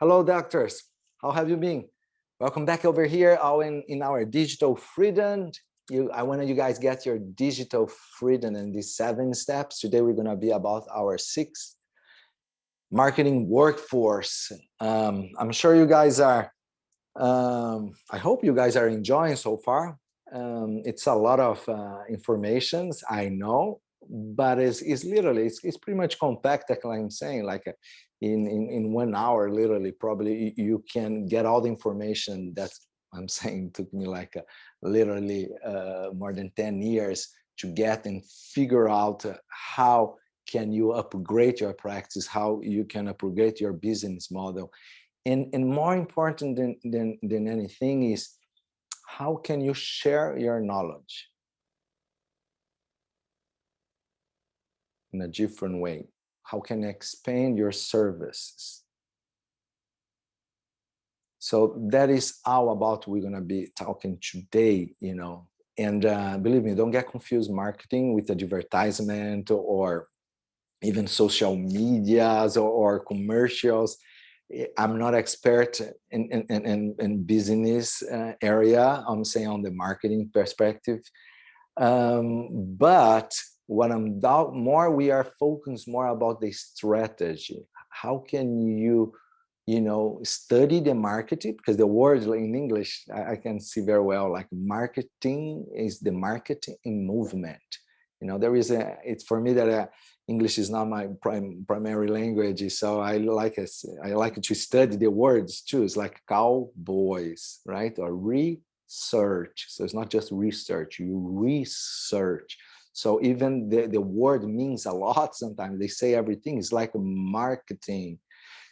Hello, doctors. How have you been? Welcome back over here in our digital freedom. I want you guys get your digital freedom in these 7 steps. Today, we're going to be about our 6th marketing workforce. I'm sure you guys are, I hope you guys are enjoying so far. It's a lot of informations, I know, but it's literally, it's pretty much compact, like I'm saying, like in 1 hour, literally, probably you can get all the information that I'm saying took me like literally more than 10 years to get and figure out how can you upgrade your practice, how you can upgrade your business model. And more important than anything is, how can you share your knowledge in a different way? How can you expand your services? So that is all about we're going to be talking today, you know. And believe me, don't get confused marketing with advertisement or even social medias or commercials. I'm not expert in business area. I'm saying on the marketing perspective. But what I'm more, we are focused more about the strategy. How can you study the marketing? Because the word in English, I can see very well, like marketing is the marketing movement. There is it's for me that English is not my primary language, so I like to study the words too. It's like cowboys, right? Or research. So it's not just research, you research. So even the word means a lot. Sometimes they say everything is like marketing.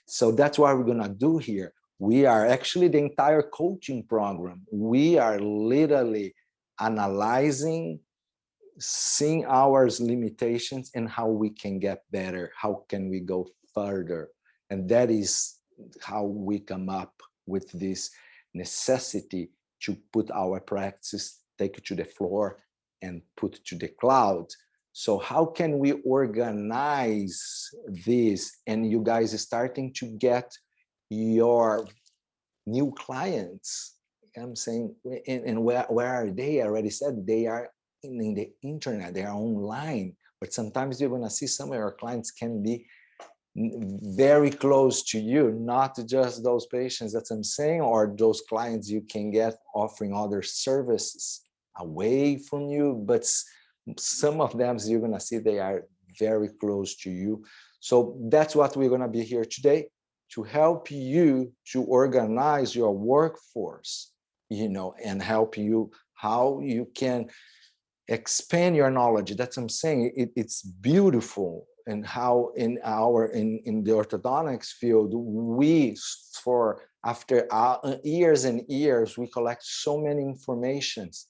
So that's what we're going to do here. We are actually the entire coaching program. We are literally analyzing, seeing our limitations and how we can get better. How can we go further? And that is how we come up with this necessity to put our practice, take it to the floor and put it to the cloud. So how can we organize this? And you guys are starting to get your new clients. I'm saying, and where are they? I already said they are in the internet, they are online. But sometimes you're going to see some of your clients can be very close to you, not just those patients that I'm saying, or those clients you can get offering other services away from you, but some of them you're going to see they are very close to you. So that's what we're going to be here today, to help you to organize your workforce, and help you how you can expand your knowledge. That's what I'm saying. It's beautiful. And how in the orthodontics field, after years and years, we collect so many informations.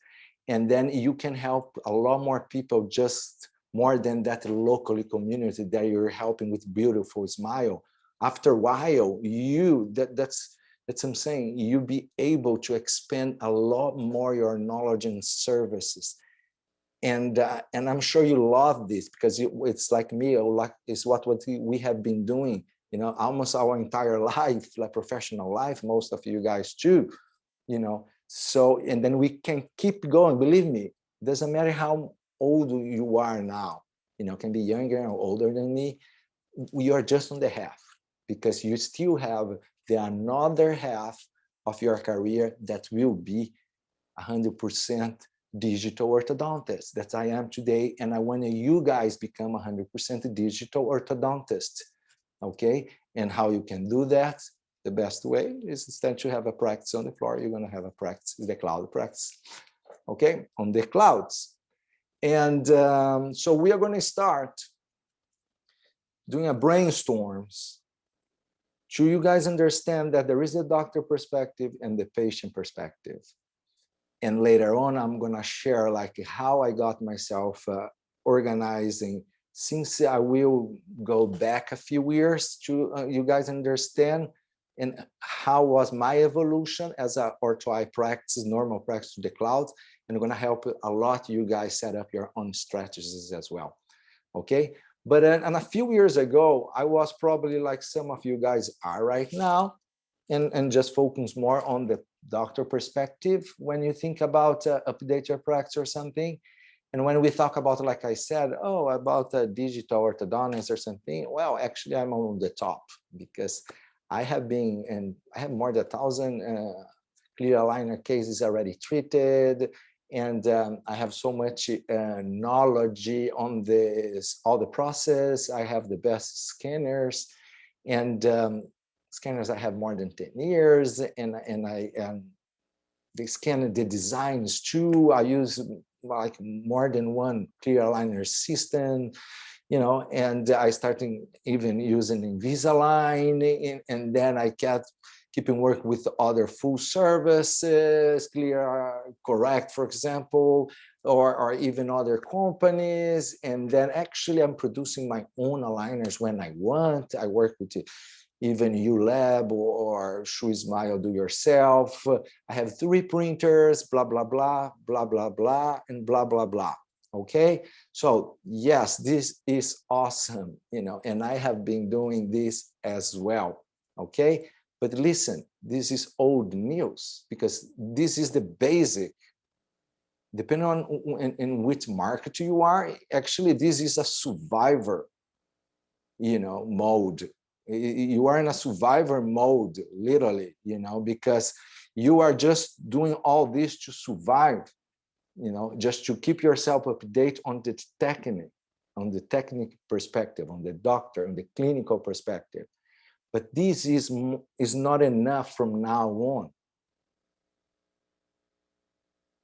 And then you can help a lot more people, just more than that locally community that you're helping with beautiful smile. After a while, that's what I'm saying, you'll be able to expand a lot more your knowledge and services. And I'm sure you love this, because it's like me, it's what we have been doing, almost our entire life, like professional life, most of you guys too, So, and then we can keep going. Believe me, doesn't matter how old you are now, can be younger or older than me. We are just on the half, because you still have the another half of your career that will be 100% digital orthodontist that I am today. And I want you guys become 100% digital orthodontist. Okay. And how you can do that? The best way is, instead to have a practice on the floor, you're going to have a practice, the cloud practice. Okay. On the clouds. And so we are going to start doing a brainstorms to you guys understand that there is a doctor perspective and the patient perspective. And later on, I'm going to share like how I got myself organizing, since I will go back a few years to you guys understand, and how was my evolution as a Ortho.i practice, normal practice to the cloud. And I'm going to help a lot you guys set up your own strategies as well. Okay. But and a few years ago, I was probably like some of you guys are right now. and just focus more on the doctor perspective when you think about update your practice or something. And when we talk about, like I said, oh, about digital orthodontics or something, well, actually, I'm on the top because I have been, and I have more than 1,000 clear aligner cases already treated. And I have so much knowledge on this, all the process. I have the best scanners, and scanners I have more than 10 years, and they scan the designs too. I use like more than one clear aligner system, and I started even using Invisalign, and then I kept keeping work with other full services, Clear Correct, for example, or even other companies. And then actually I'm producing my own aligners when I want. I work with even ULab or Shoe Smile Do Yourself. I have 3 printers, blah, blah, blah, blah, blah, blah, and blah, blah, blah. Okay, so yes, this is awesome, and I have been doing this as well. Okay, but listen, this is old news because this is the basic. Depending on in which market you are, actually, this is a survivor, mode. You are in a survivor mode, literally, because you are just doing all this to survive, just to keep yourself up to date on the technique perspective, on the doctor, on the clinical perspective. But this is not enough from now on.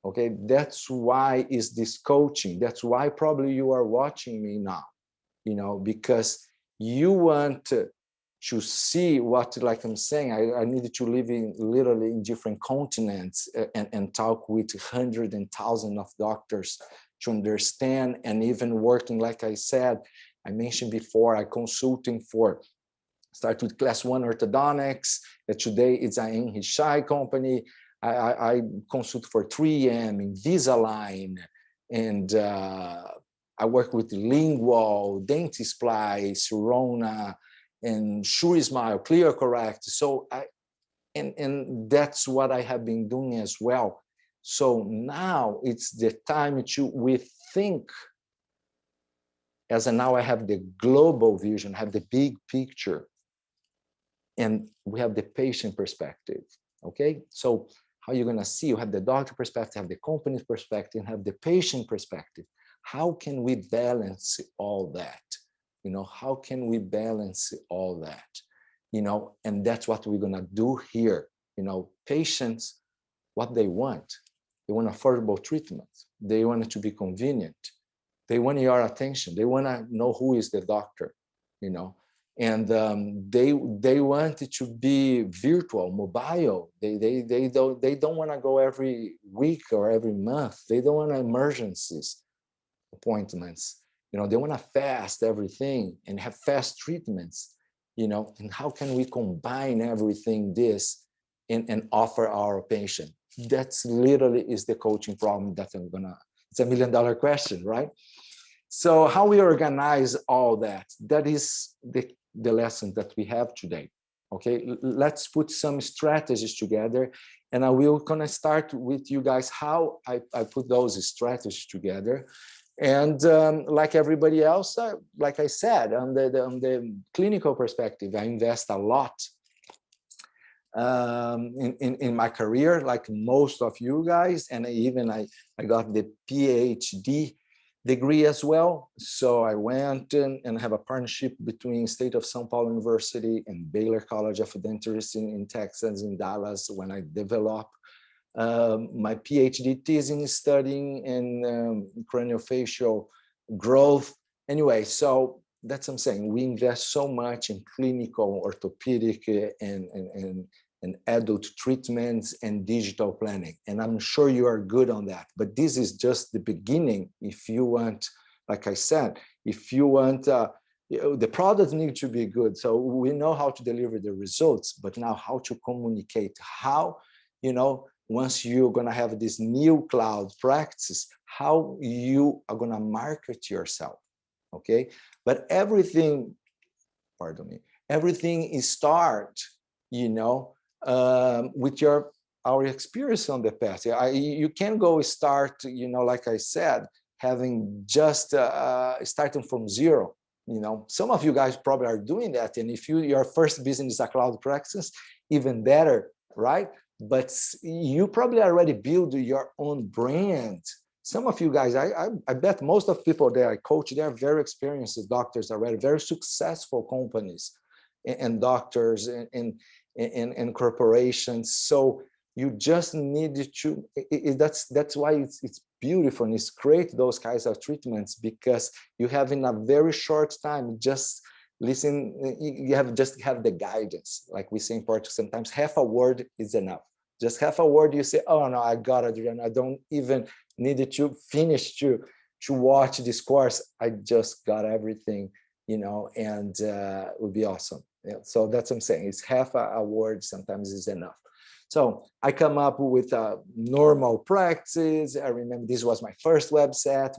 Okay, that's why is this coaching. That's why probably you are watching me now, because you want to see what, like I'm saying, I needed to live literally in different continents and talk with hundreds and thousands of doctors to understand, and even working, like I said, I mentioned before, I consulting for, start with class 1 orthodontics. Today it's an Enrichai company. I consult for 3M, Invisalign, and I work with Lingual, Dentisplice, Rona, and Shoe Smile, Clear Correct. So and that's what I have been doing as well. So now it's the time to rethink. As now I have the global vision, have the big picture, and we have the patient perspective. Okay, so how you're going to see, you have the doctor perspective, have the company's perspective, have the patient perspective. How can we balance all that? How can we balance all that? And that's what we're going to do here. Patients, what they want affordable treatment. They want it to be convenient. They want your attention. They want to know who is the doctor, and they want it to be virtual, mobile. They don't want to go every week or every month. They don't want emergencies appointments. They want to fast everything and have fast treatments. And how can we combine everything this and offer our patient? That's literally is the coaching problem that it's $1 million question, right? So how we organize all that, that is the lesson that we have today. Okay, let's put some strategies together, and I will gonna start with you guys how I put those strategies together. And like everybody else, like I said, on the clinical perspective, I invest a lot in my career, like most of you guys, and I got the PhD degree as well. So I went and have a partnership between State of São Paulo University and Baylor College of Dentistry in Texas, in Dallas, when I developed my PhD thesis studying in craniofacial growth. Anyway, so that's what I'm saying. We invest so much in clinical, orthopedic, and adult treatments and digital planning. And I'm sure you are good on that. But this is just the beginning. If you want, like I said, if you want, the products need to be good. So we know how to deliver the results, but now how to communicate, how, once you're going to have this new cloud practice, how you are going to market yourself. Okay. But everything, pardon me, everything is start, with our experience on the past. You can go start, like I said, having just starting from zero. Some of you guys probably are doing that, and if your first business is a cloud practice, even better, right? But you probably already build your own brand. Some of you guys, I bet most of people that I coach, they are very experienced doctors already, very successful companies and doctors and corporations. So you just need to, that's why it's beautiful and it's great, those kinds of treatments, because you have in a very short time, just listen, just have the guidance. Like we say in Portuguese, sometimes half a word is enough. Just half a word, you say, oh no, I got it, Adriano. I don't even need to finish to watch this course. I just got everything, and it would be awesome. Yeah, so that's what I'm saying. It's half a word sometimes is enough. So I come up with a normal practice. I remember this was my first website.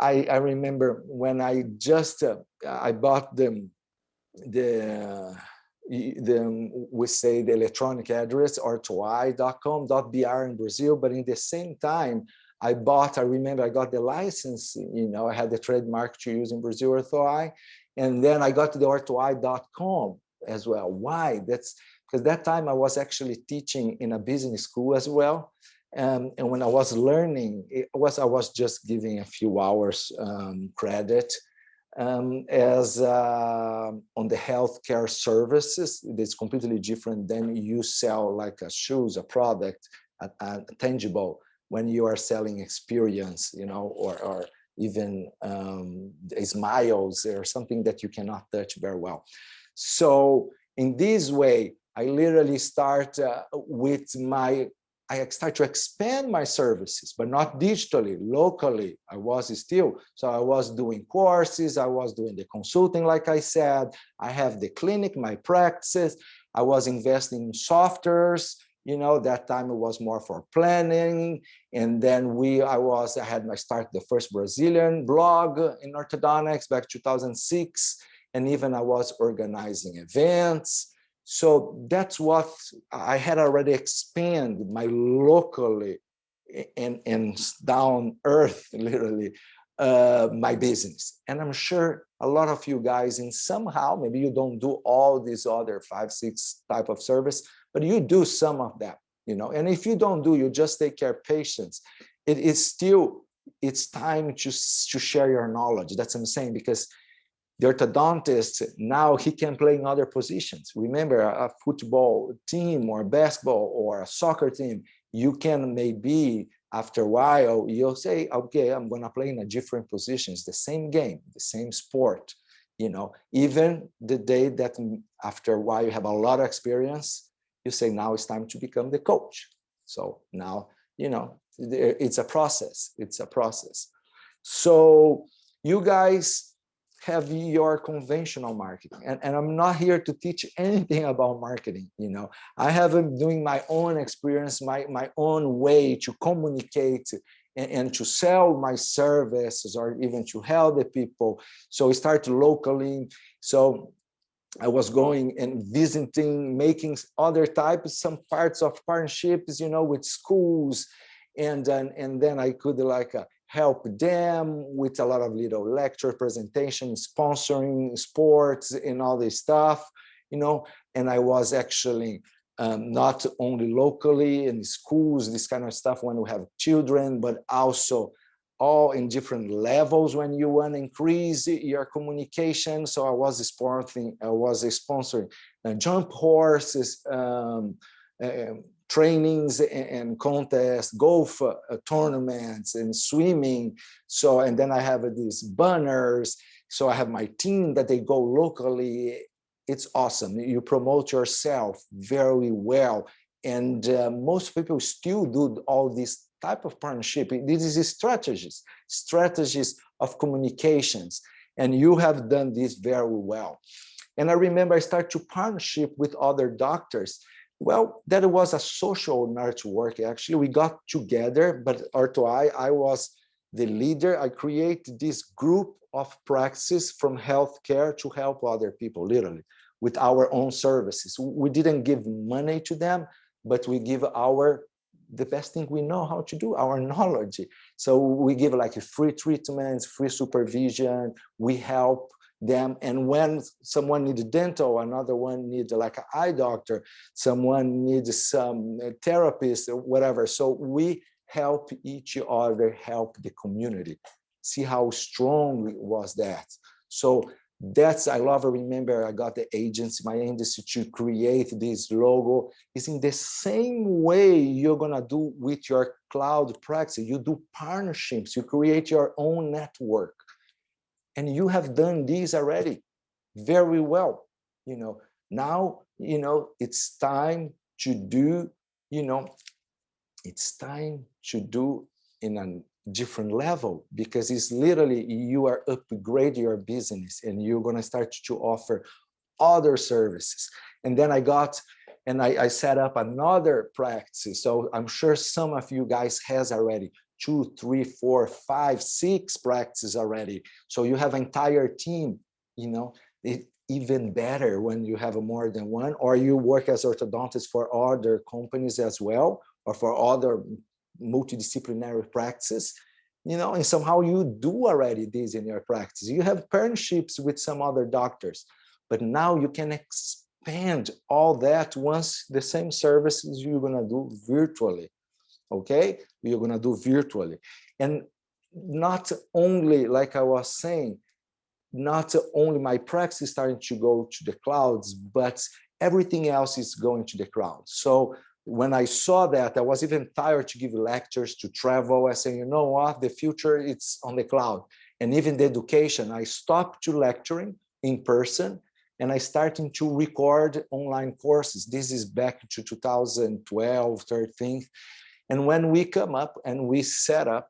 I remember when I just I bought the we say the electronic address Ortho.i.com.br in Brazil, but in the same time I remember I got the license, I had the trademark to use in Brazil, Ortho.i, and then I got the Ortho.i.com as well. Why? That's because that time I was actually teaching in a business school as well. And when I was learning, I was just giving a few hours credit as on the healthcare services. It's completely different than you sell like a shoes, a product, a tangible, when you are selling experience, or even smiles or something that you cannot touch very well. So in this way, I literally start I start to expand my services, but not digitally, locally. I was doing courses, I was doing the consulting, like I said. I have the clinic, my practices. I was investing in softwares. That time it was more for planning. And then I had my start the first Brazilian blog in orthodontics back 2006. And even I was organizing events. So that's what I had already expanded my locally and down earth, literally, my business. And I'm sure a lot of you guys, in somehow, maybe you don't do all these other 5, 6 type of service, but you do some of that, and if you don't do, you just take care of patients. It's time to share your knowledge. That's what I'm saying, because the orthodontist, now he can play in other positions. Remember, a football team or basketball or a soccer team, you can maybe, after a while, you'll say, okay, I'm going to play in a different position. It's the same game, the same sport. Even the day that after a while you have a lot of experience, you say, now it's time to become the coach. So now, it's a process. It's a process. So you guys have your conventional marketing, and I'm not here to teach anything about marketing. I have been doing my own experience, my own way to communicate and to sell my services, or even to help the people. So I started locally. So I was going and visiting, making other types, some parts of partnerships, with schools, and then I could help them with a lot of little lecture presentations, sponsoring sports and all this stuff, and I was actually not only locally in schools, this kind of stuff when we have children, but also all in different levels when you want to increase your communication. So I was sponsoring jump horses, trainings and contests, golf tournaments, and swimming. So, and then I have these banners. So I have my team that they go locally. It's awesome. You promote yourself very well. And most people still do all these type of partnership. This is strategies of communications. And you have done this very well. And I remember I started to partnership with other doctors. Well, that was a social network, actually. We got together, but Ortho.i, I was the leader, I create this group of practices from healthcare to help other people, literally, with our own services. We didn't give money to them, but we give the best thing we know how to do, our knowledge. So we give like free treatments, free supervision, we help them. And when someone needs dental, another one needs like an eye doctor, someone needs some therapist or whatever. So we help each other, help the community. See how strong was that. So that's, I love, remember I got the agency, my agency, to create this logo. Is in the same way you're gonna do with your cloud practice. You do partnerships, you create your own network. And you have done this already very well. Now, it's time to do, it's time to do in a different level, because it's literally you are upgrading your business and you're going to start to offer other services. And then I set up another practice. So I'm sure some of you guys has already 2, 3, 4, 5, 6 practices already. So you have an entire team, it even better when you have more than one, or you work as orthodontist for other companies as well, or for other multidisciplinary practices, and somehow you do already this in your practice. You have partnerships with some other doctors, but now you can expand all that once the same services you're going to do virtually. Okay, you're going to do virtually. And not only, like I was saying, not only my practice is starting to go to the clouds, but everything else is going to the cloud. So when I saw that, I was even tired to give lectures, to travel. I said, you know what, the future, it's on the cloud. And even the education, I stopped to lecturing in person, and I started to record online courses. This is back to 2012, 13. And when we come up and we set up,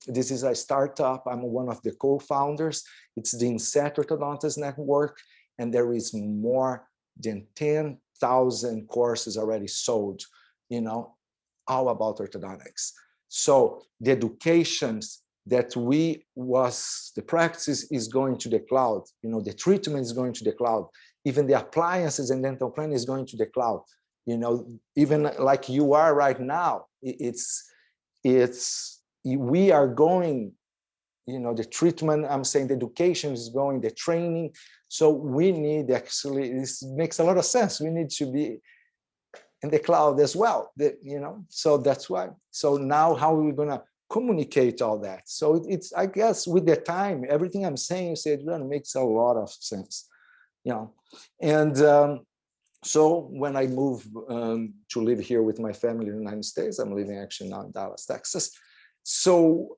this is a startup. I'm one of the co-founders. It's the Inset Orthodontics Network, and there is more than 10,000 courses already sold, all about orthodontics. So the educations that the practice is going to the cloud, the treatment is going to the cloud, even the appliances and dental plan is going to the cloud. Even like you are right now, we are going, the treatment, I'm saying the education is going, the training. So we need, actually, this makes a lot of sense. We need to be in the cloud as well, so that's why. So now how are we going to communicate all that? So it's, I guess, with the time, everything I'm saying, you said, Adriano, makes a lot of sense, and so when I moved to live here with my family in the United States, I'm living actually now in Dallas, Texas. So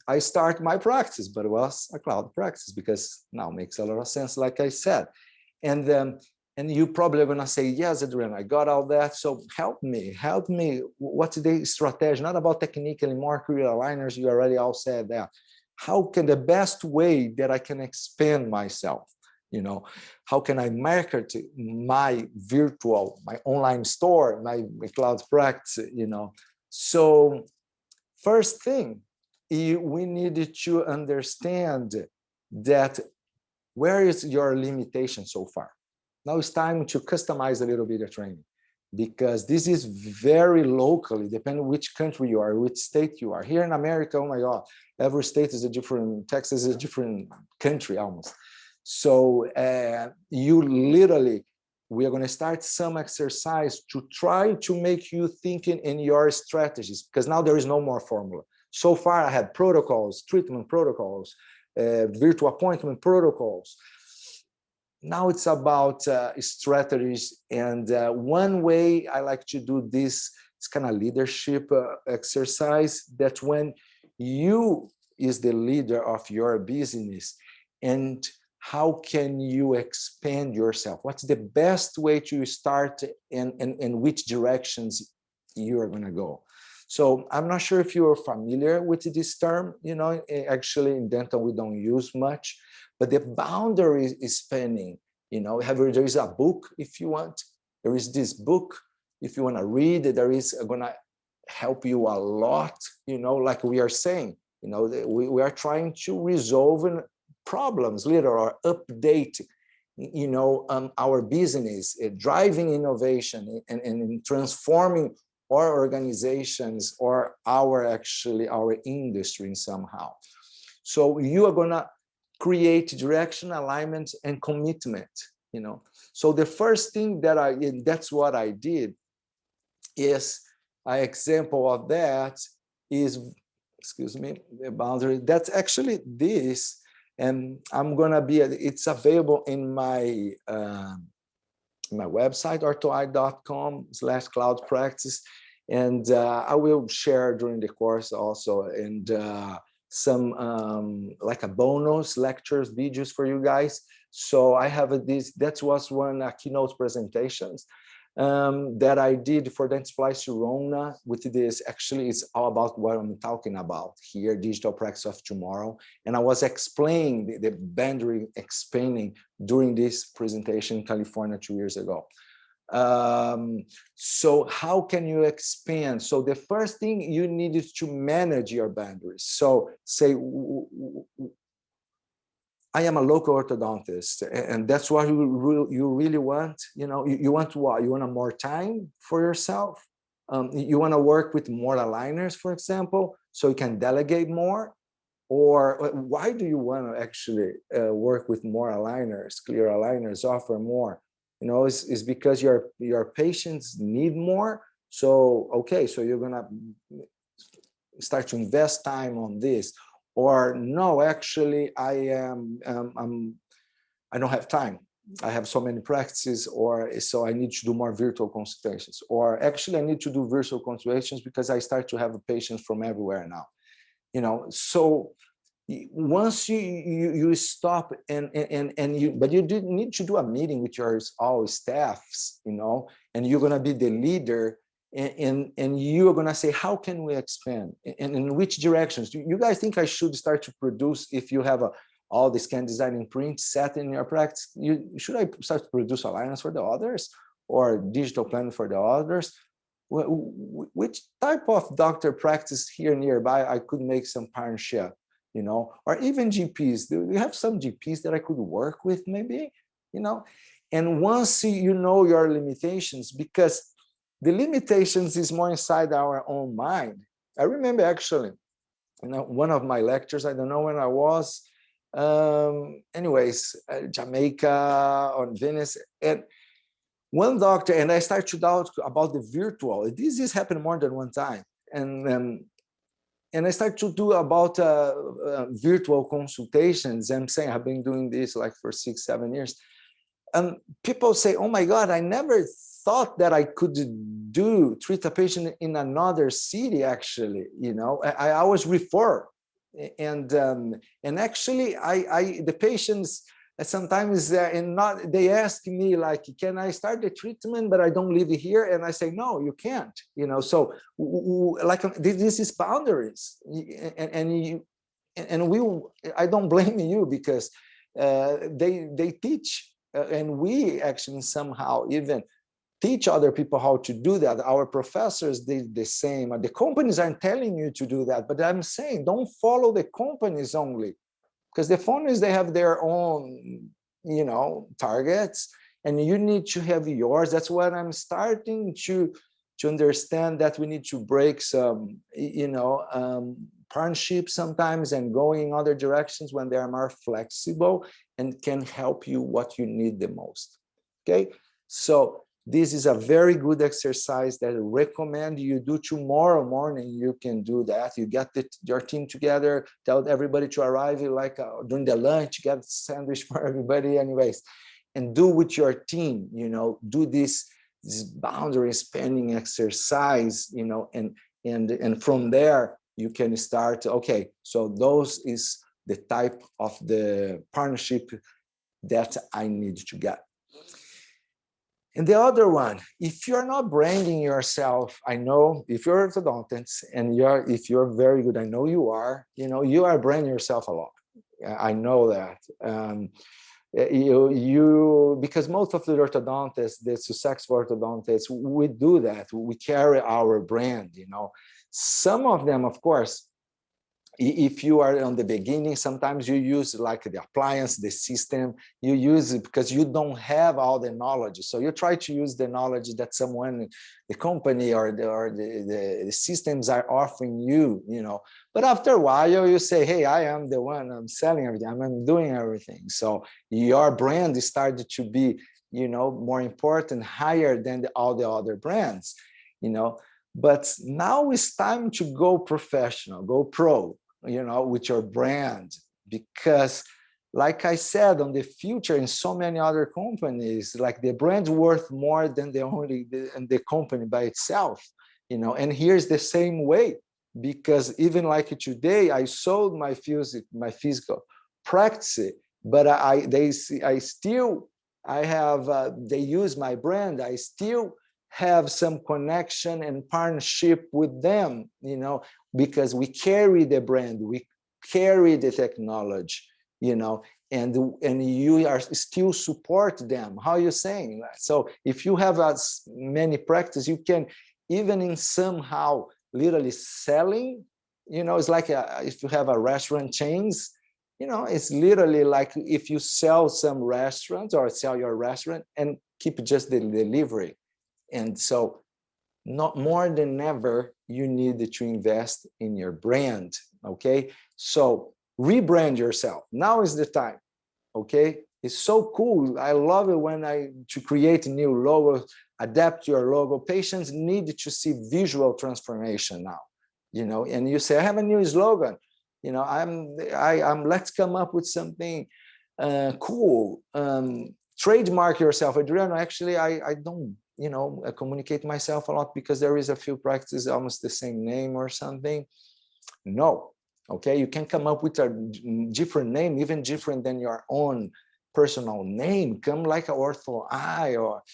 I start my practice, but it was a cloud practice because now it makes a lot of sense, like I said. And you probably are going to say, yes, Adriano, I got all that. So help me. What's the strategy? Not about technique anymore, clear aligners. You already all said that. How can the best way that I can expand myself? How can I market my my online store, my cloud practice, So first thing, we needed to understand that where is your limitation so far? Now it's time to customize a little bit of training, because this is very locally, depending which country you are, which state you are. Here in America, oh my God, every state is a different, Texas is a different country almost. So you literally, we are going to start some exercise to try to make you thinking in your strategies, because now there is no more formula. So far I had protocols, treatment protocols, virtual appointment protocols. Now it's about strategies. And one way I like to do this is kind of leadership exercise, that when you is the leader of your business, and how can you expand yourself? What's the best way to start, and which directions you are going to go? So I'm not sure if you're familiar with this term. Actually in dental we don't use much, but the boundary is spanning. There is a book if you want. There is this book if you want to read. There is going to help you a lot, like we are saying, we are trying to resolve problems later or update, our business, driving innovation and transforming our organizations or our industry in somehow. So you are gonna create direction, alignment, and commitment, So the first thing that's what I did is an example of that is, excuse me, the boundary. That's actually this, and I'm gonna be. It's available in my my website ortho.com/cloud-practice, and I will share during the course also, and some like a bonus lectures videos for you guys. So I have this. That was one keynote presentations that I did for Dentsply Sirona with this. Actually, it's all about what I'm talking about here, digital practice of tomorrow. And I was explaining the boundary expanding during this presentation in California 2 years ago. So how can you expand? So the first thing you need is to manage your boundaries. So say, I am a local orthodontist, and that's what you really want. You want what? You want more time for yourself. You want to work with more aligners, for example, so you can delegate more. Or why do you want to actually work with more aligners, clear aligners, offer more? It's because your patients need more. So okay, so you're gonna start to invest time on this. Or no, actually, I don't have time. I have so many practices, or so I need to do more virtual consultations. Or actually, I need to do virtual consultations because I start to have patients from everywhere now. So once you stop but you did need to do a meeting with your all staffs, and you're gonna be the leader. And you are going to say, how can we expand? And in which directions? Do you guys think I should start to produce, if you have all the scan design and print set in your practice, should I start to produce aligners for the others or digital plan for the others? Which type of doctor practice here nearby I could make some partnership, or even GPs? Do we have some GPs that I could work with maybe, And once you know your limitations, because the limitations is more inside our own mind. I remember actually, one of my lectures, I don't know when I was, Jamaica or Venice, and one doctor, and I started to doubt about the virtual. This has happened more than one time. And I started to do about virtual consultations. I'm saying I've been doing this like for 6-7 years. And people say, oh my God, I never thought that I could treat a patient in another city, actually. I always refer. And actually, the patients sometimes they ask me like, can I start the treatment, but I don't live here? And I say, no, you can't. So like this is boundaries, I don't blame you, because they teach, and we actually somehow even teach other people how to do that. Our professors did the same. The companies aren't telling you to do that, but I'm saying don't follow the companies only, because the companies, they have their own, targets, and you need to have yours. That's what I'm starting to understand, that we need to break some, partnerships sometimes and going in other directions when they are more flexible and can help you what you need the most. Okay, so this is a very good exercise that I recommend you do tomorrow morning. You can do that. You get your team together, tell everybody to arrive like during the lunch, get a sandwich for everybody anyways, and do with your team, do this boundary expanding exercise, and from there you can start, okay, so those is the type of the partnership that I need to get. And the other one, if you're not branding yourself, I know if you're orthodontist and if you're very good, I know you are, you are branding yourself a lot. I know that. Because most of the orthodontists, the successful orthodontists, we do that. We carry our brand, you know. Some of them, of course, if you are on the beginning, sometimes you use like the appliance, the system, you use it because you don't have all the knowledge. So you try to use the knowledge that someone, the company or the systems are offering you, you know. But after a while, you say, hey, I am the one, I'm selling everything, I'm doing everything. So your brand started to be, you know, more important, higher than all the other brands, you know. But now it's time to go professional, go pro, you know, with your brand, because like I said, on the future in so many other companies, like the brand's worth more than the company by itself, you know. And here's the same way, because even like today, I sold my physical practice, but they use my brand. I still have some connection and partnership with them, you know, because we carry the brand, we carry the technology, you know, and you are still support them. How are you saying that? So if you have as many practice, you can even in somehow literally selling, you know, it's like if you have a restaurant chains, you know, it's literally like if you sell some restaurants or sell your restaurant and keep just the delivery. And so not more than ever, you need to invest in your brand, okay? So rebrand yourself. Now is the time, okay? It's so cool. I love it when to create a new logo, adapt your logo. Patients need to see visual transformation now, you know, and you say, I have a new slogan, you know, let's come up with something cool. Trademark yourself. Adriano, actually, I don't, you know, I communicate myself a lot because there is a few practices almost the same name or something. No, okay, you can come up with a different name, even different than your own personal name. Come like a Ortho.i or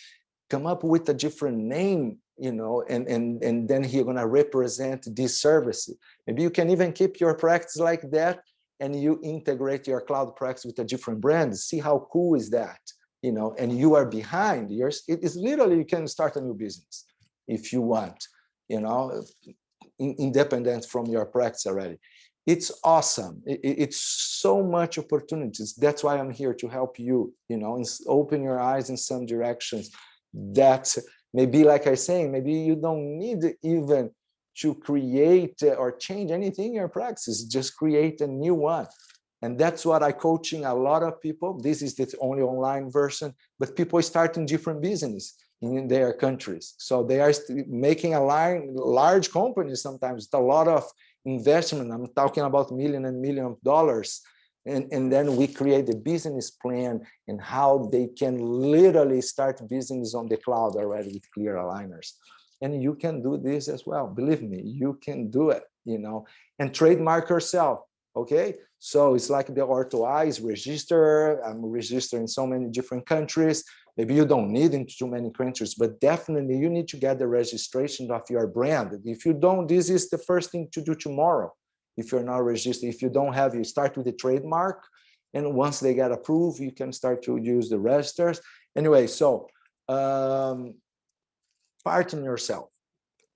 come up with a different name, you know, and then you're gonna represent this service. Maybe you can even keep your practice like that and you integrate your cloud practice with a different brand. See how cool is that? You know, and you are behind yours. It is literally, you can start a new business if you want, you know, independent from your practice already. It's awesome. It's so much opportunities. That's why I'm here to help you, you know, and open your eyes in some directions that maybe, like I say, maybe you don't need even to create or change anything in your practice, just create a new one. And that's what I coaching a lot of people. This is the only online version, but people starting different business in their countries. So they are making a large companies sometimes with a lot of investment. I'm talking about million and million of dollars. And then we create a business plan and how they can literally start business on the cloud already with clear aligners. And you can do this as well. Believe me, you can do it, you know, and trademark yourself. Okay, so it's like the Ortho.i is registered. I'm registered in so many different countries. Maybe you don't need in too many countries, but definitely you need to get the registration of your brand. If you don't, this is the first thing to do tomorrow. If you're not registered, if you don't have, you start with the trademark. And once they get approved, you can start to use the registers. Anyway, so partner yourself.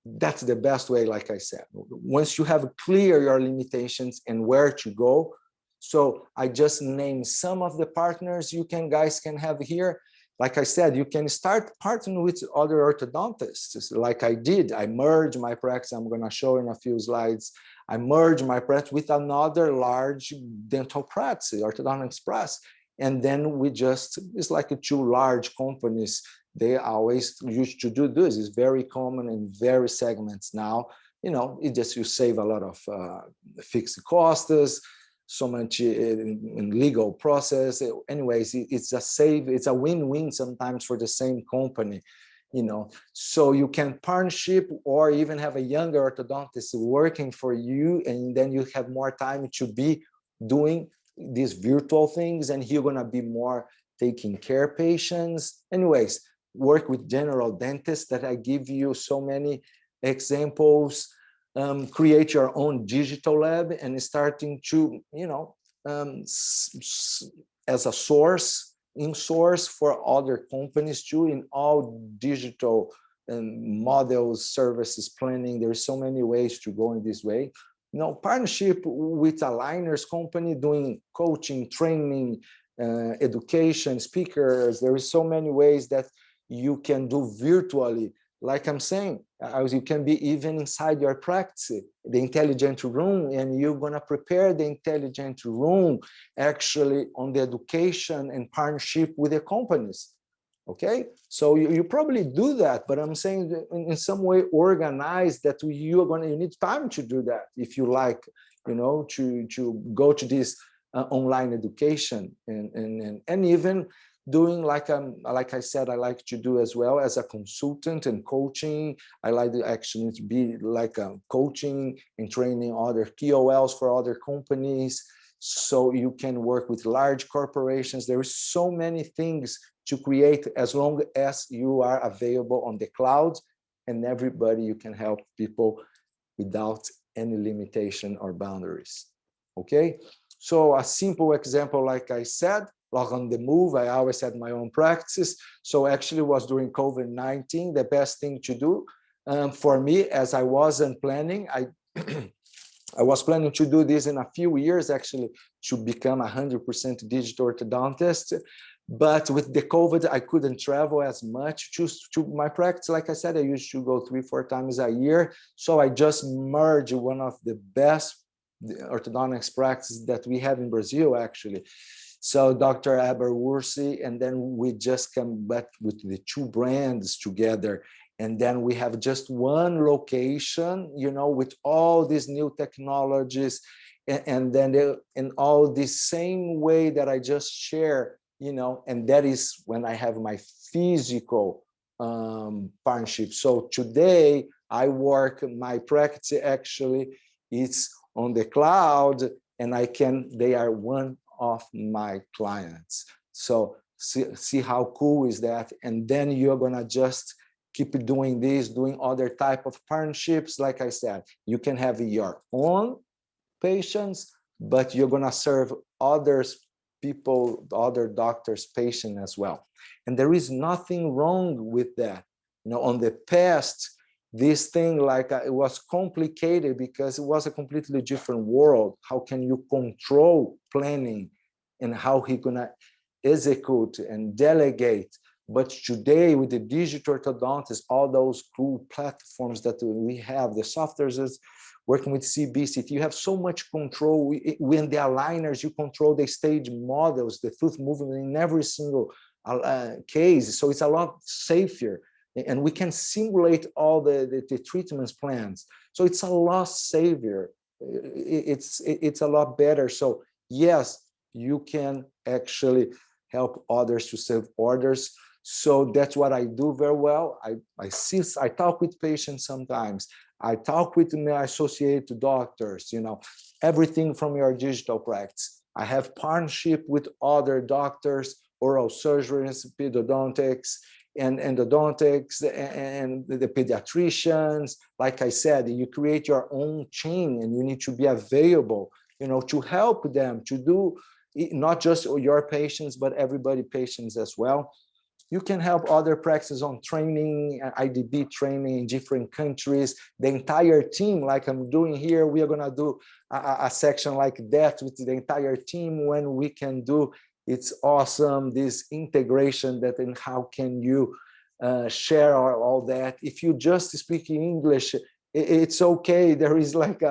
That's the best way, like I said. Once you have clear your limitations and where to go. So I just named some of the partners you guys can have here. Like I said, you can start partnering with other orthodontists, like I did. I merged my practice. I'm going to show in a few slides. I merged my practice with another large dental practice, Orthodontics practice. And then it's like two large companies. They always used to do this. It's very common in various segments now. You know, you save a lot of fixed costs, so much in legal process. Anyways, it's a win-win sometimes for the same company, you know. So you can partnership or even have a younger orthodontist working for you, and then you have more time to be doing these virtual things, and you're gonna be more taking care of patients. Anyways, work with general dentists that I give you so many examples. Create your own digital lab and starting to, you know, as a source in source for other companies too, in all digital models, services, planning. There's so many ways to go in this way. Partnership with aligners company doing coaching, training, education, speakers. There is so many ways that you can do virtually. Like I'm saying, you can be even inside your practice, the intelligent room, and you're going to prepare the intelligent room actually on the education and partnership with the companies. Okay, so you probably do that, but I'm saying in some way organize that you need time to do that if you like, to go to this online education and even doing like I said, I like to do as well as a consultant and coaching. I like to actually to be like coaching and training other KOLs for other companies, so you can work with large corporations. There is so many things to create as long as you are available on the cloud, and everybody, you can help people without any limitation or boundaries. Okay, so a simple example, like I said, like on the move, I always had my own practice. So actually it was during COVID-19, the best thing to do for me, as I wasn't planning, I was planning to do this in a few years, actually, to become 100% digital orthodontist. But with the COVID, I couldn't travel as much to my practice. Like I said, I used to go 3-4 times a year. So I just merged one of the best orthodontics practices that we have in Brazil, actually. So Dr. Aberwursi, and then we just come back with the two brands together. And then we have just one location, with all these new technologies, and then in all the same way that I just share, and that is when I have my physical partnership. So today I work, my practice actually it's on the cloud, and they are one of my clients. So see how cool is that? And then you're gonna just keep doing this, doing other type of partnerships. Like I said, you can have your own patients, but you're gonna serve others people, other doctors, patients as well. And there is nothing wrong with that. On the past, this thing it was complicated because it was a completely different world. How can you control planning and how he gonna execute and delegate? But today, with the digital orthodontist, all those cool platforms that we have, the softwares is working with CBC, you have so much control. When the aligners, you control the stage models, the tooth movement in every single case. So it's a lot safer. And we can simulate all the treatments plans. So it's a lot safer. It's a lot better. So yes, you can actually help others to save orders. So that's what I do very well. I talk with patients sometimes. I talk with my associated doctors, everything from your digital practice. I have partnership with other doctors, oral surgeons, pedodontics, and endodontics, and the pediatricians. Like I said, you create your own chain, and you need to be available, to help them to do not just your patients, but everybody patients as well. You can help other practices on training, IDB training in different countries. The entire team, like I'm doing here, we are going to do a section like that with the entire team when we can do. It's awesome, this integration that, and how can you share all that. If you just speak English, it's okay. There is like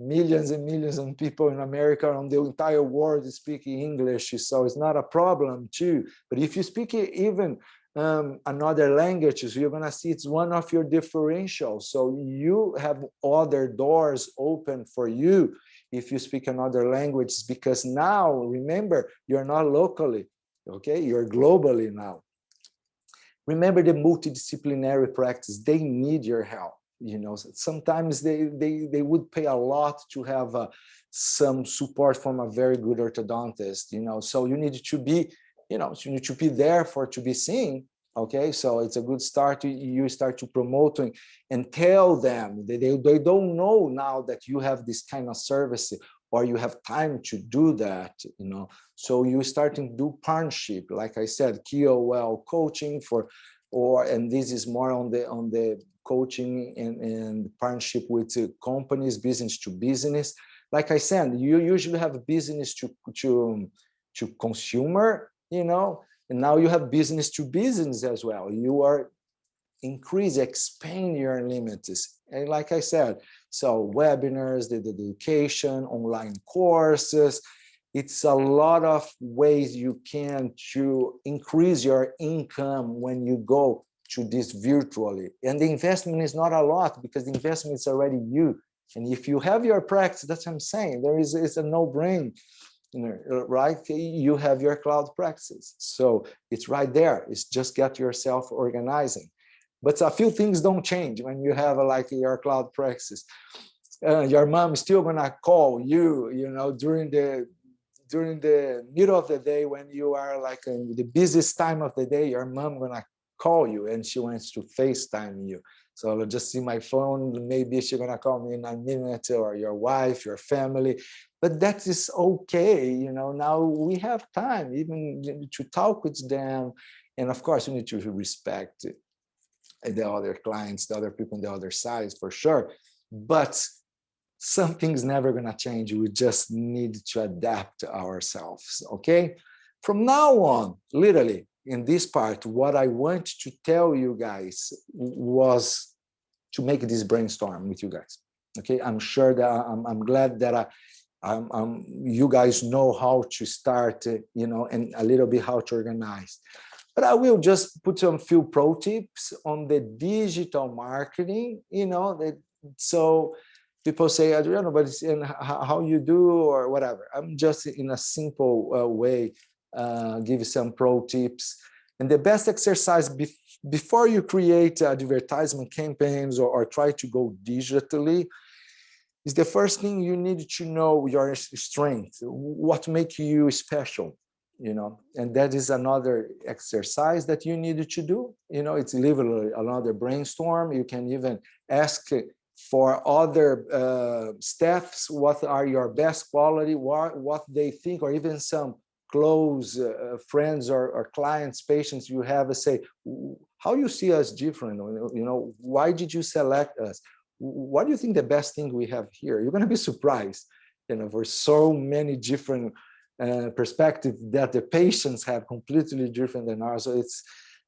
millions and millions of people in America, on the entire world speaking English, so it's not a problem too. But if you speak even another languages, you're gonna see it's one of your differentials. So you have other doors open for you if you speak another language, because now remember, you're not locally, okay, you're globally now. Remember the multidisciplinary practice, they need your help. Sometimes they would pay a lot to have some support from a very good orthodontist, so you need to be, you need to be there to be seen. Okay, so it's a good start. You start to promoting and tell them they don't know now that you have this kind of service. or you have time to do that, so you starting to do partnership, like I said, KOL coaching and this is more on the coaching and partnership with companies, business to business. Like I said, you usually have business to consumer, and now you have business to business as well. You are expand your limits. And like I said, so webinars, the education, online courses, it's a lot of ways you can to increase your income when you go to this virtually. And the investment is not a lot because the investment is already you. And if you have your practice, that's what I'm saying, it's a no-brainer. Right? You have your cloud practice. So it's right there. It's just get yourself organizing. But a few things don't change when you have like your cloud practice. Your mom is still gonna call you, during the middle of the day when you are like in the busiest time of the day. Your mom gonna call you and she wants to FaceTime you. So I'll just see my phone. Maybe she's gonna call me in a minute, or your wife, your family. But that is okay. Now we have time even to talk with them. And of course, you need to respect the other clients, the other people on the other side, for sure. But something's never going to change. We just need to adapt ourselves, okay? From now on, literally, in this part, what I want to tell you guys was to make this brainstorm with you guys, okay? I'm sure that I'm glad that you guys know how to start, and a little bit how to organize. But I will just put some few pro tips on the digital marketing, so people say, Adriano, but it's in how you do or whatever. I'm just in a simple way, give you some pro tips. And the best exercise before you create advertisement campaigns or try to go digitally is the first thing you need to know your strength, what makes you special. And that is another exercise that you need to do. It's literally another brainstorm. You can even ask for other staffs what are your best quality, what they think, or even some close friends or clients, patients you have, say, how you see us different? Why did you select us? What do you think the best thing we have here? You're going to be surprised, for so many different perspective that the patients have completely different than ours. So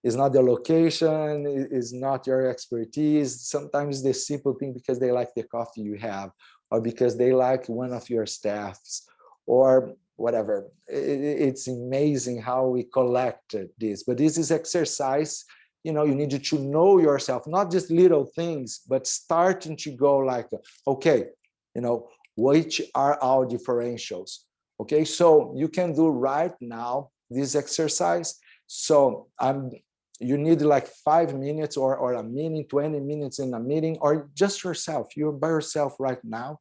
it's not the location, it's not your expertise. Sometimes the simple thing because they like the coffee you have, or because they like one of your staffs, or whatever. It's amazing how we collected this. But this is exercise. You need to know yourself, not just little things, but starting to go like, okay, which are our differentials? Okay, so you can do right now this exercise. So you need like 5 minutes or a minute, 20 minutes in a meeting, or just yourself. You're by yourself right now.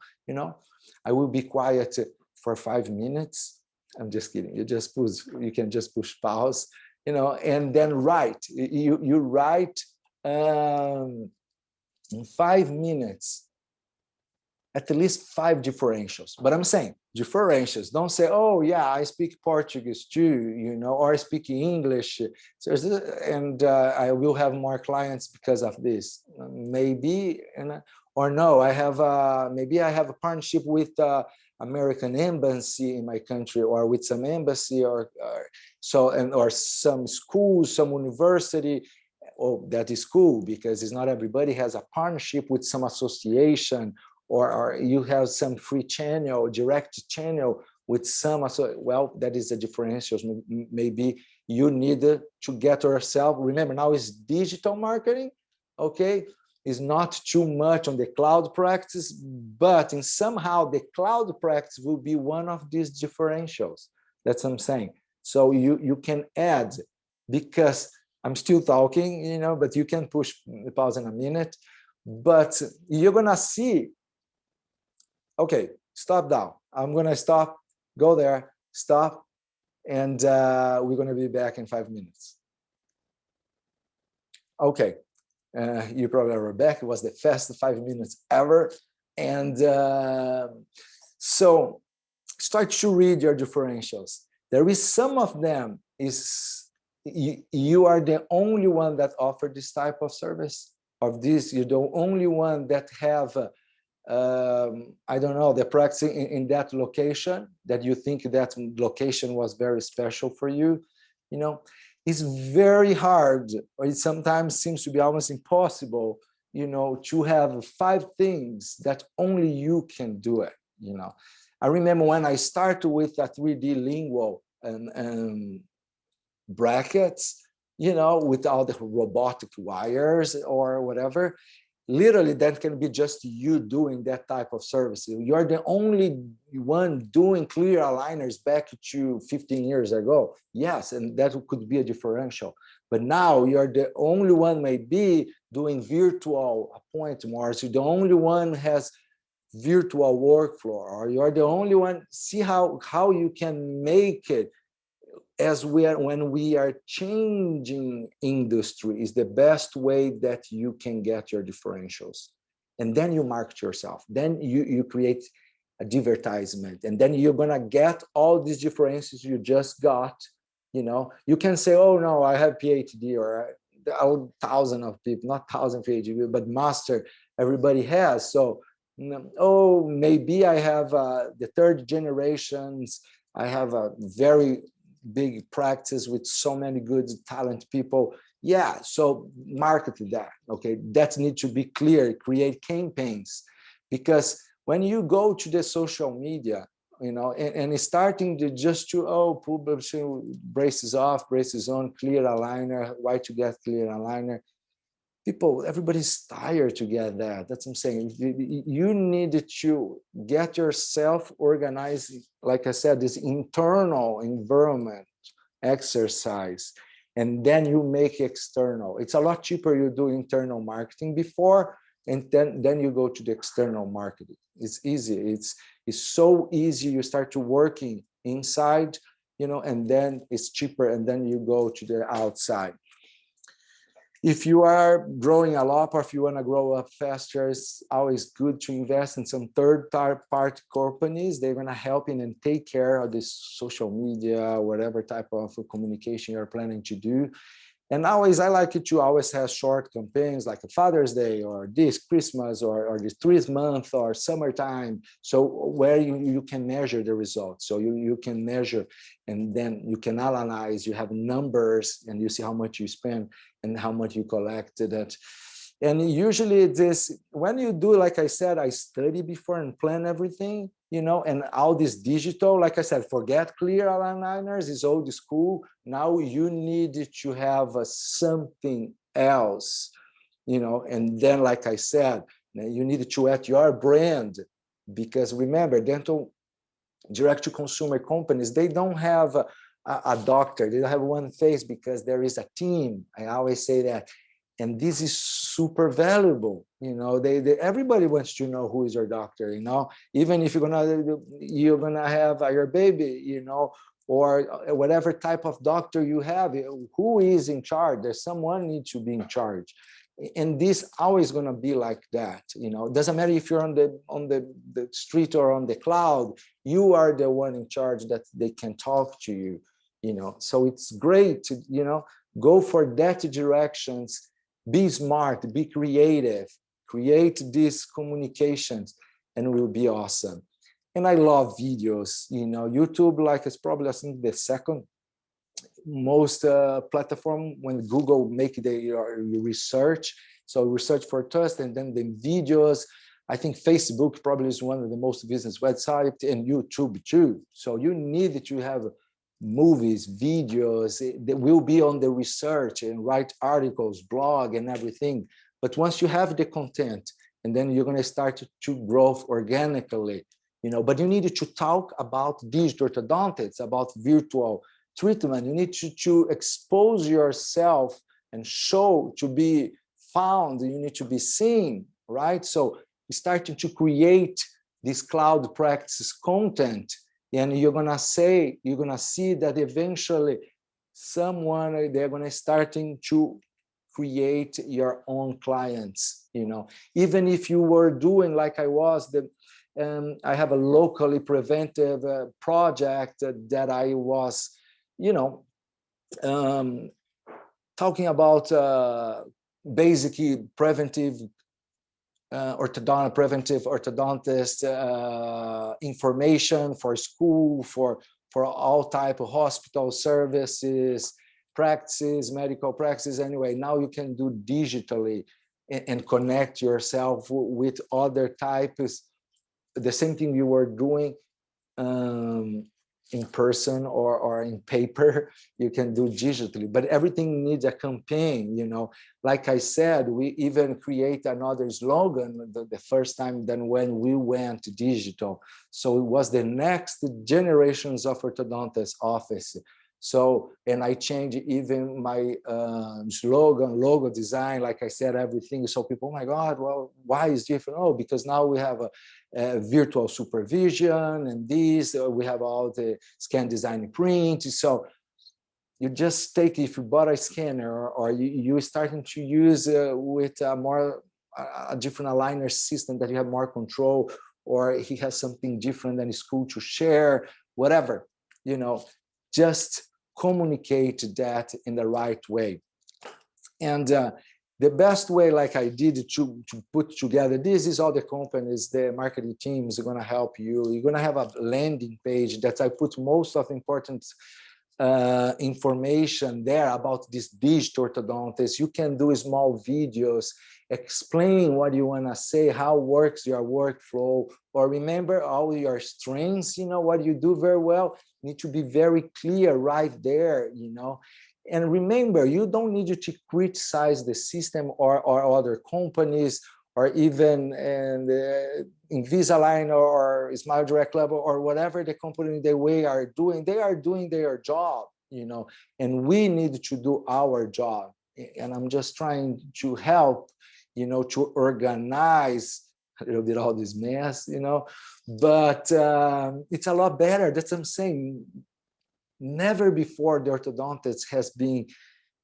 I will be quiet for 5 minutes. I'm just kidding. You can just push pause, and then write. You write in 5 minutes at least 5 differentials. But I'm saying differentials. Don't say, oh yeah, I speak Portuguese too, or I speak English. And I will have more clients because of this. Maybe, or no, maybe I have a partnership with American embassy in my country, or with some embassy, or some school, some university. Oh, that is cool, because it's not everybody has a partnership with some association, or you have some free channel, direct channel with some. Well, that is a differential. Maybe you need to get yourself. Remember, now it's digital marketing, okay? It's not too much on the cloud practice, but in somehow the cloud practice will be one of these differentials. That's what I'm saying. So you can add, because I'm still talking, but you can push pause in a minute. But you're gonna see, okay, stop down. I'm gonna stop, go there, stop, and we're gonna be back in 5 minutes. Okay, you probably are back. It was the fastest 5 minutes ever. And so start to read your differentials. There is some of them is you are the only one that offer this type of service of this. You're the only one that have I don't know, the practice in that location, that you think that location was very special for you. You know, it's very hard, or it sometimes seems to be almost impossible, you know, to have 5 things that only you can do it, you know. I remember when I started with a 3D lingual and brackets, you know, with all the robotic wires or whatever, literally that can be just you doing that type of service. You're the only one doing clear aligners back to 15 years ago. Yes, and that could be a differential. But now you're the only one maybe doing virtual appointments. You're the only one has virtual workflow, or you're the only one. See how you can make it as when we are changing industry is the best way that you can get your differentials. And then you market yourself. Then you create advertisement, and then you're gonna get all these differences you just got. You know, you can say, oh no, I have PhD, or there are thousands of people, not thousand PhD, but master, everybody has. So, oh, maybe I have the 3rd generations, I have a very big practice with so many good talent people. Yeah, so market that. Okay, that needs to be clear. Create campaigns, because when you go to the social media, you know, and starting to just to publishing braces off, braces on, clear aligner, why to get clear aligner. People, everybody's tired to get that. That's what I'm saying. You need to get yourself organized. Like I said, this internal environment exercise, and then you make external. It's a lot cheaper. You do internal marketing before, and then you go to the external marketing. It's easy. It's so easy. You start to working inside, you know, and then it's cheaper, and then you go to the outside. If you are growing a lot, or if you want to grow up faster, it's always good to invest in some third-party companies. They're going to help in and take care of this social media, whatever type of communication you're planning to do. And always, I like it to always have short campaigns like a Father's Day, or this Christmas, or this 3th month, or summertime. So where you can measure the results. So you can measure, and then you can analyze, you have numbers, and you see how much you spend and how much you collected it. And usually this, when you do, like I said, I study before and plan everything, you know, and all this digital, like I said, forget clear aligners, is old school. Now you need to have something else, you know, and then, like I said, you need to add your brand, because remember, dental direct-to-consumer companies, they don't have a doctor, they don't have one face, because there is a team. I always say that. And this is super valuable. You know, everybody wants to know who is your doctor, you know, even if you're gonna have your baby, you know, or whatever type of doctor you have, who is in charge? There's someone needs to be in charge. And this always going to be like that, you know. It doesn't matter if you're on the street or on the cloud, you are the one in charge, that they can talk to you, you know. So it's great to, you know, go for that directions. Be smart, be creative, create these communications, and it will be awesome. And I love videos, you know. YouTube, like, it's probably, I think, the second most platform when Google make your research. So research for trust, and then the videos. I think Facebook probably is one of the most business websites, and YouTube too. So you need to have movies, videos that will be on the research, and write articles, blog, and everything. But once you have the content, and then you're going to start to grow organically, you know. But you need to talk about digital orthodontics, about virtual treatment. You need to expose yourself and show, to be found. You need to be seen, right? So starting to create this cloud practice content, and you're gonna see that eventually they're gonna starting to create your own clients, you know. Even if you were doing, like I was, I have a locally preventive project that I was, you know, talking about basically preventive preventive orthodontist information for school, for all type of hospital services, practices, medical practices. Anyway, now you can do digitally and connect yourself with other types. The same thing you were doing in person or in paper, you can do digitally, but everything needs a campaign, you know. Like I said, we even create another slogan the first time than when we went digital. So it was the next generations of orthodontist office. So, and I changed even my slogan, logo design, like I said, everything. So people, oh my God, well, why is different? Oh, because now we have a virtual supervision and this, we have all the scan, design, print. So you just take, if you bought a scanner or you're starting to use with a different aligner system that you have more control, or he has something different than is cool to share, whatever, you know, just communicate that in the right way. And the best way, like I did, to put together, this is all the companies, the marketing teams are going to help you. You're going to have a landing page that I put most of the important information there about this digital orthodontist. You can do small videos, explain what you want to say, how works your workflow, or remember all your strengths, you know, what you do very well, need to be very clear right there, you know. And remember, you don't need to criticize the system or other companies, or even Invisalign or Smile Direct Club or whatever the company they are doing their job, you know, and we need to do our job. And I'm just trying to help, you know, to organize a little bit all this mess, you know, but it's a lot better. That's what I'm saying. Never before the orthodontist has been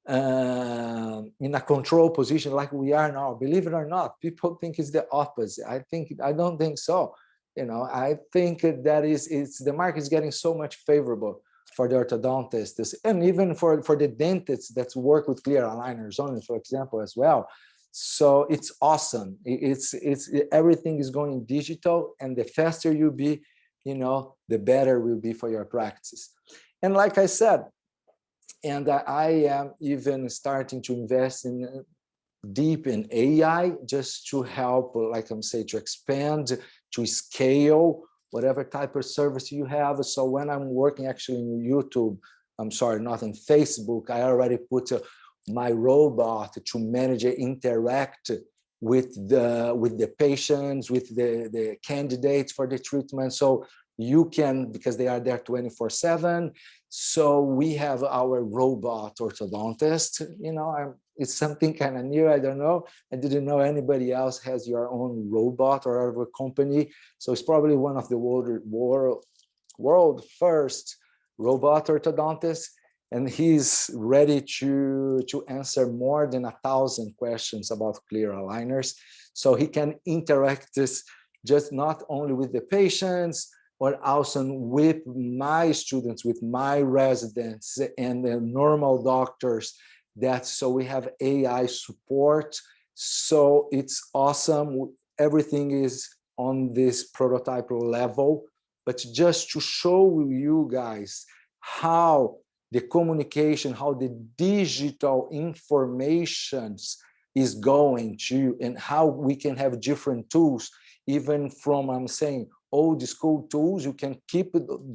in a control position like we are now. Believe it or not, people think it's the opposite. I don't think so. You know, I think that it's the market is getting so much favorable for the orthodontists and even for the dentists that work with clear aligners only, for example, as well. So it's awesome. It's everything is going digital, and the faster you be, you know, the better will be for your practice. And like I said, and I am even starting to invest in deep in AI just to help, like I'm saying, to expand, to scale whatever type of service you have. So when I'm working actually in YouTube, I'm sorry, not in Facebook, I already put my robot to manage and interact with the patients, with the candidates for the treatment. So you can, because they are there 24/7. So we have our robot orthodontist, you know, it's something kind of new. I don't know. I didn't know anybody else has your own robot or other company. So it's probably one of the world first robot orthodontists. And he's ready to answer more than 1,000 questions about clear aligners. So he can interact this just not only with the patients, but also with my students, with my residents and the normal doctors. So we have AI support. So it's awesome. Everything is on this prototype level, but just to show you guys how the communication, how the digital informations is going to, and how we can have different tools, even from, I'm saying, old school tools. You can keep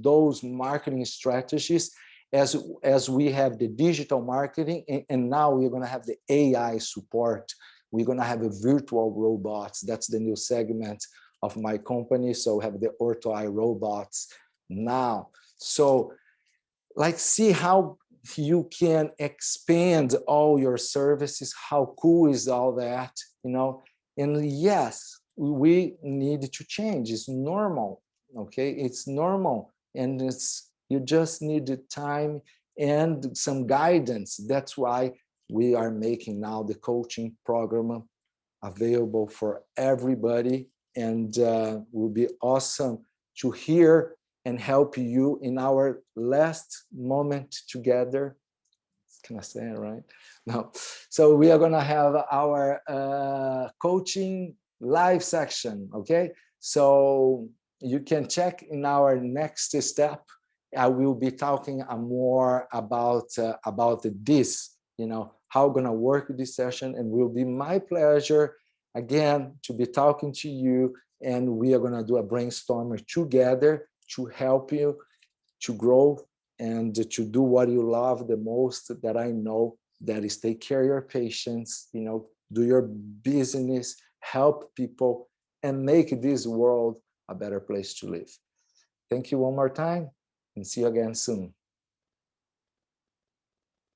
those marketing strategies as we have the digital marketing, and now we're going to have the AI support. We're going to have a virtual robots. That's the new segment of my company. So we have the Ortho.i robots now. So like, see how you can expand all your services. How cool is all that, you know? And yes, we need to change. It's normal, okay? It's normal, and you just need the time and some guidance. That's why we are making now the coaching program available for everybody, and will be awesome to hear and help you in our last moment together. Can I say it right? No. So we are going to have our coaching live section, okay? So you can check in our next step. I will be talking more about this, how I'm going to work this session, and will be my pleasure again to be talking to you, and we are going to do a brainstorm together to help you to grow and to do what you love the most, that I know, that is take care of your patients, do your business, help people, and make this world a better place to live. Thank you one more time, and see you again soon.